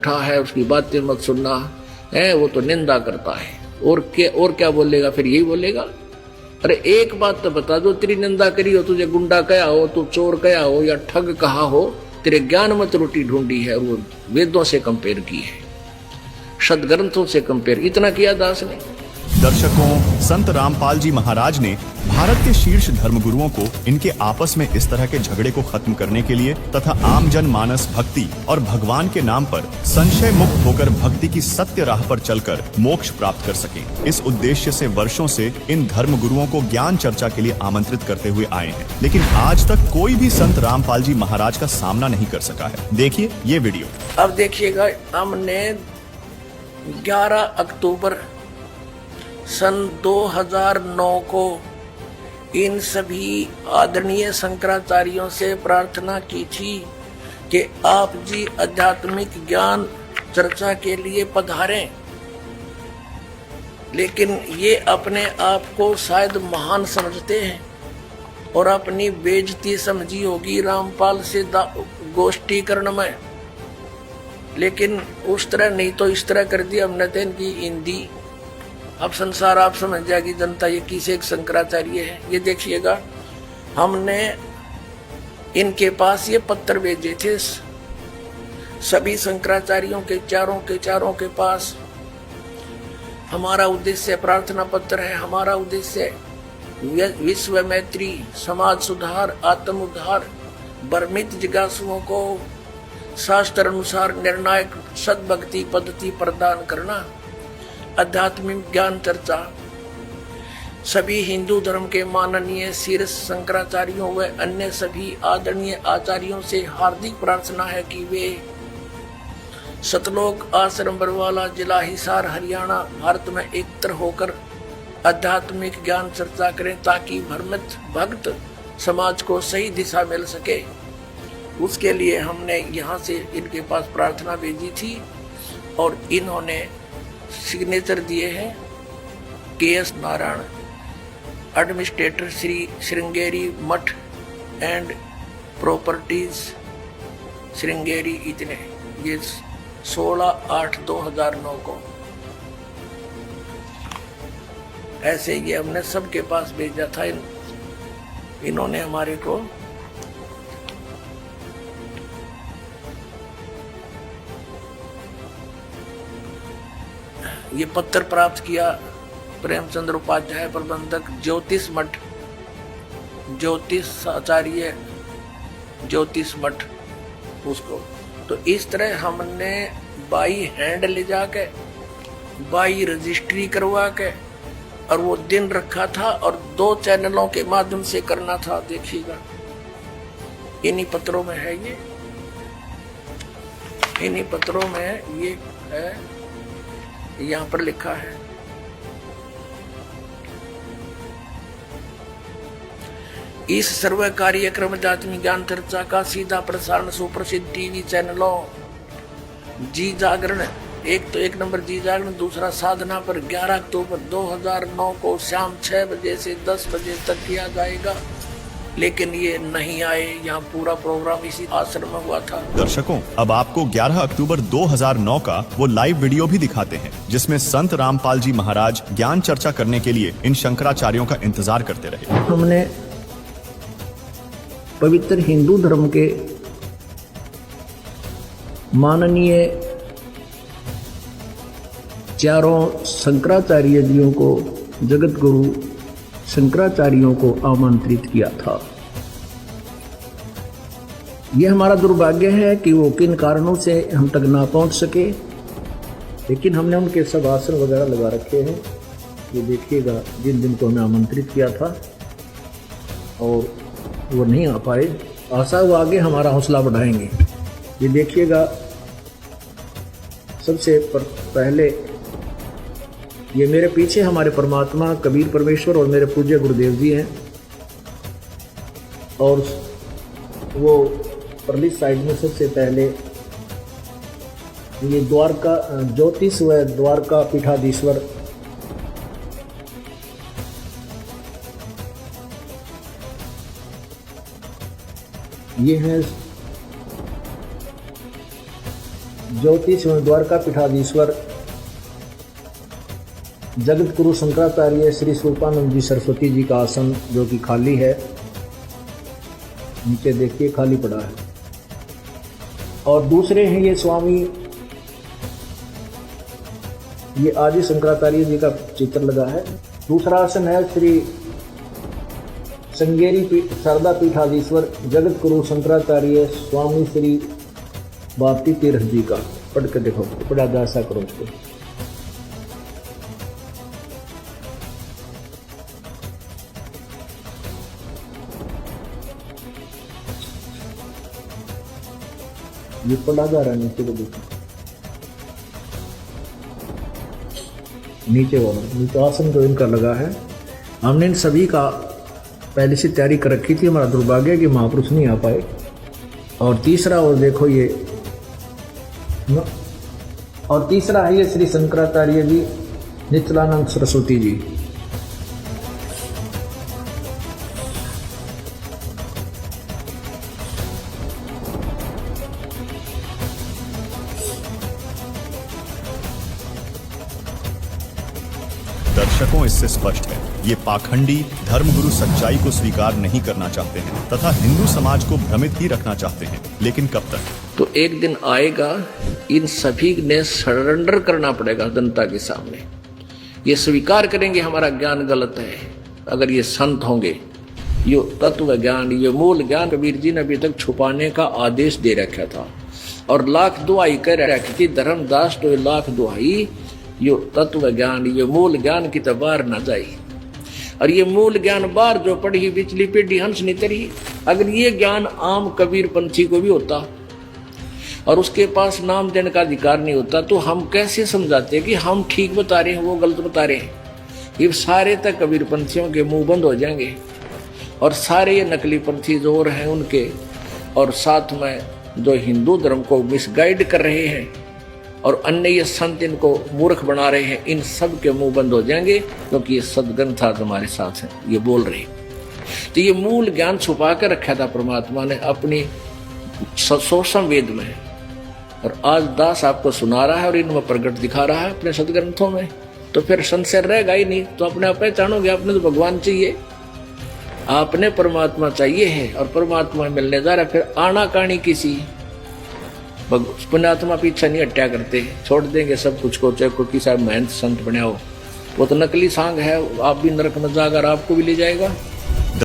उठा है, उसकी बातें मत सुनना है, वो तो निंदा करता है। और क्या बोलेगा, फिर यही बोलेगा। अरे एक बात तो बता दो, तेरी निंदा करी हो, तुझे गुंडा कहा हो, तू चोर कहा हो या ठग कहा हो, तेरे ज्ञान मत रोटी ढूंढी है, वो वेदों से कंपेयर की है, सदग्रंथों से कंपेयर, इतना किया दास ने। दर्शकों, संत रामपाल जी महाराज ने भारत के शीर्ष धर्मगुरुओं को इनके आपस में इस तरह के झगड़े को खत्म करने के लिए तथा आम जन मानस भक्ति और भगवान के नाम पर संशय मुक्त होकर भक्ति की सत्य राह पर चलकर मोक्ष प्राप्त कर सकें, इस उद्देश्य से वर्षों से इन धर्मगुरुओं को ज्ञान चर्चा के लिए आमंत्रित करते हुए आए हैं। लेकिन आज तक कोई भी संत रामपाल जी महाराज का सामना नहीं कर सका है। देखिए ये वीडियो। अब देखिएगा, हमने 11 अक्टूबर सन 2009 को इन सभी आदरणीय शंकराचार्यों से प्रार्थना की थी कि आप जी आध्यात्मिक ज्ञान चर्चा के लिए पधारें, लेकिन ये अपने आप को शायद महान समझते हैं और अपनी बेइज्जती समझी होगी रामपाल से गोष्ठी करने में, लेकिन उस तरह नहीं तो इस तरह कर दी हमने तो इनकी हिंदी। अब संसार आप समझ जाएगी जनता ये किसे एक शंकराचार्य है। ये देखिएगा, हमने इनके पास ये पत्र भेजे थे सभी शंकराचार्यों के चारों के पास। हमारा उद्देश्य प्रार्थना पत्र है, हमारा उद्देश्य विश्व मैत्री, समाज सुधार, आत्म उद्धार, भ्रमित जिज्ञासुओं को शास्त्र अनुसार निर्णायक सद्भक्ति पद्धति प्रदान करना, आध्यात्मिक ज्ञान चर्चा। सभी हिंदू धर्म के माननीय शीर्ष शंकराचार्यों व अन्य सभी आदरणीय आचार्यों से हार्दिक प्रार्थना है कि वे सतलोक आश्रम बरवाला, जिला हिसार, हरियाणा, भारत में एकत्र होकर आध्यात्मिक ज्ञान चर्चा करें ताकि भ्रमित भक्त समाज को सही दिशा मिल सके। उसके लिए हमने यहाँ से इनके पास प्रार्थना भेजी थी और इन्होंने सिग्नेचर दिए हैं KS नारायण, एडमिनिस्ट्रेटर श्री श्रृंगेरी मठ एंड प्रॉपर्टीज श्रृंगेरी, इतने। ये 16/8/2009 को ऐसे ये हमने सबके पास भेजा था। इन्होंने हमारे को ये पत्र प्राप्त किया। प्रेमचंद्र उपाध्याय, प्रबंधक ज्योतिष मठ, ज्योतिष आचार्य ज्योतिष मठ उसको। तो इस तरह हमने बाई हैंड ले जाके, बाई रजिस्ट्री करवा के, और वो दिन रखा था और 2 चैनलों के माध्यम से करना था। देखिएगा, इन्हीं पत्रों में है ये, इन्हीं पत्रों में ये है, यहाँ पर लिखा है। इस सर्व कार्यक्रम आध्यात्मिक ज्ञान चर्चा का सीधा प्रसारण सुप्रसिद्ध टीवी चैनलों जी जागरण, एक नंबर जी जागरण, दूसरा साधना पर 11 अक्टूबर 2009 को शाम 6 बजे से 10 बजे तक किया जाएगा। लेकिन ये नहीं आए, यहाँ पूरा प्रोग्राम इसी आश्रम में हुआ था। दर्शकों, अब आपको 11 अक्टूबर 2009 का वो लाइव वीडियो भी दिखाते हैं जिसमें संत रामपाल जी महाराज ज्ञान चर्चा करने के लिए इन शंकराचार्यों का इंतजार करते रहे। हमने पवित्र हिंदू धर्म के माननीय चारों शंकराचार्य जियों को, जगत गुरु शंकराचार्यों को आमंत्रित किया था। यह हमारा दुर्भाग्य है कि वो किन कारणों से हम तक ना पहुंच सके, लेकिन हमने उनके सब आसन वगैरह लगा रखे हैं। ये देखिएगा, जिन दिन को हमें आमंत्रित किया था और वो नहीं आ पाए, आशा वो आगे हमारा हौसला बढ़ाएंगे। ये देखिएगा, सबसे पहले ये मेरे पीछे हमारे परमात्मा कबीर परमेश्वर और मेरे पूज्य गुरुदेव जी हैं, और वो परली साइड में सबसे पहले ये द्वारका ज्योतिष व द्वारका पीठाधीश्वर ये है ज्योतिषवें द्वारका पीठाधीश्वर जगत गुरु शंकराचार्य श्री स्वरूपानंद जी सरस्वती जी का आसन जो कि खाली है, नीचे देखिए खाली पड़ा है। और दूसरे हैं ये स्वामी, ये आदि शंकराचार्य जी का चित्र लगा है। दूसरा आसन है श्री श्रृंगेरी शारदा पीठाधीश्वर जगत गुरु शंकराचार्य स्वामी श्री भारती तीर्थ जी का। पढ़ के देखो, पढ़ा जा ऐसा करो उसको। ये पढ़ा जा रहा है, नीचे को देखो, नीचे वाला नीचे आसन जो इनका लगा है। हमने इन सभी का पहले से तैयारी कर रखी थी, हमारा दुर्भाग्य कि महापुरुष नहीं आ पाए। और तीसरा, और देखो ये और तीसरा है ये श्री शंकराचार्य जी नित्यानंद सरस्वती जी। दर्शकों, इससे स्पष्ट है ये पाखंडी धर्मगुरु सच्चाई को स्वीकार नहीं करना चाहते हैं तथा हिंदू समाज को भ्रमित ही रखना चाहते हैं। लेकिन कब तक? तो एक दिन आएगा, इन सभी ने सरेंडर करना पड़ेगा जनता के सामने। ये स्वीकार करेंगे हमारा ज्ञान गलत है। अगर ये संत होंगे, ये तत्व ज्ञान, ये मूल ज्ञान कबीर जी ने अभी तक छुपाने का आदेश दे रखा था और लाख दुआई कर रखी थी धर्मदास, तो लाख दुआई यो तत्व ज्ञान, ये मूल ज्ञान की तो बाहर न जाई। और ये मूल ज्ञान बाहर जो पढ़ी पिछली पीढ़ी हंस नहीं तरी। अगर ये ज्ञान आम कबीर पंथी को भी होता और उसके पास नाम देने का अधिकार नहीं होता, तो हम कैसे समझाते कि हम ठीक बता रहे हैं, वो गलत बता रहे हैं। ये सारे तक कबीर पंथियों के मुंह बंद हो जाएंगे और सारे ये नकली पंथी जो और हैं उनके, और साथ में जो हिंदू धर्म को मिसगाइड कर रहे हैं और अन्य ये संत इनको मूर्ख बना रहे हैं, इन सब के मुंह बंद हो जाएंगे, क्योंकि ये सदग्रंथ हमारे साथ है, ये बोल रहे। तो ये मूल ज्ञान छुपा कर रखा था परमात्मा ने अपनी 100 वेद में, और आज दास आपको सुना रहा है और इनमें प्रकट दिखा रहा है अपने सदग्रंथों में। तो फिर संशय रहेगा ही नहीं। तो अपने आप पहचानोगे, आपने तो भगवान चाहिए, आपने परमात्मा चाहिए है और परमात्मा मिलने जा रहा है। फिर आना कहानी किसी पुण्यात्मा पीछा नहीं हट्या करते, छोड़ देंगे सब कुछ को, चाहे कोई किसी महंत संत बने हो। वो तो नकली सांग है, आप भी नरक में जाकर आपको भी ले जाएगा।